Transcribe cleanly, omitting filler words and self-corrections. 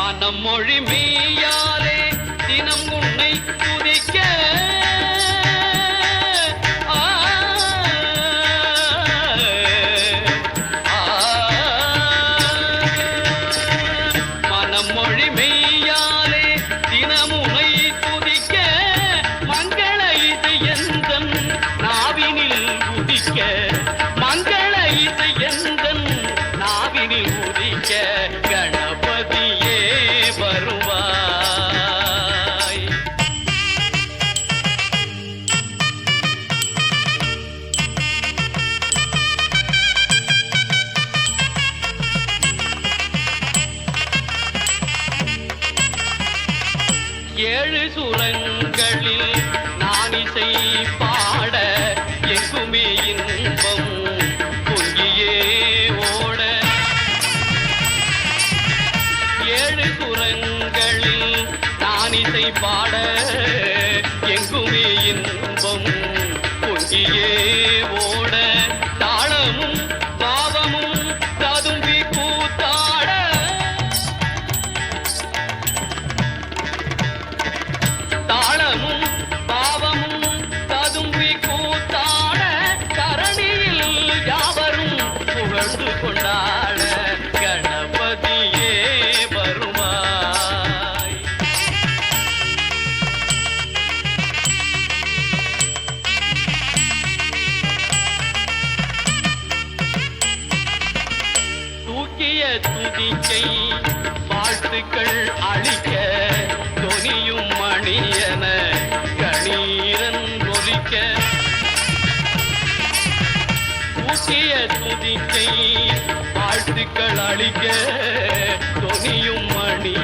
மனம் மொழி மெய்யாலே தினம் உன்னை துதிக்க மனம் மொழி மெய்யாலே தினம் உன்னை துதிக்க மங்கள இசை எந்தன் நாவினில் உதிக்க மங்கள இசை எந்தன் நாவினில் உதிக்க கணபதியே வருவாய். ஏழு சுரங்களில் நான் இசை பாட எங்குமே இன்பம் பொங்கியே ஓட ஏழு சுரங்களில் நான் இசை பாட எங்குமே இன்பம் பொங்கியே ஓட தாளமும் பாவமும் ததும்பி கூத்தாட தாளமும் பாவமும் ததும்பி கூத்தாட தரணியில் யாவரும் புகழ்ந்து கொண்டாட கணபதியே வருவாய். தூக்கிய துதிக்கை வாழ்த்துக்கள் அளிக்க தொனியும் மணியன கணீரன் ஒலிக்க தூக்கிய துதிக்கை வாழ்த்துக்கள் அளிக்க தொனியும் மணி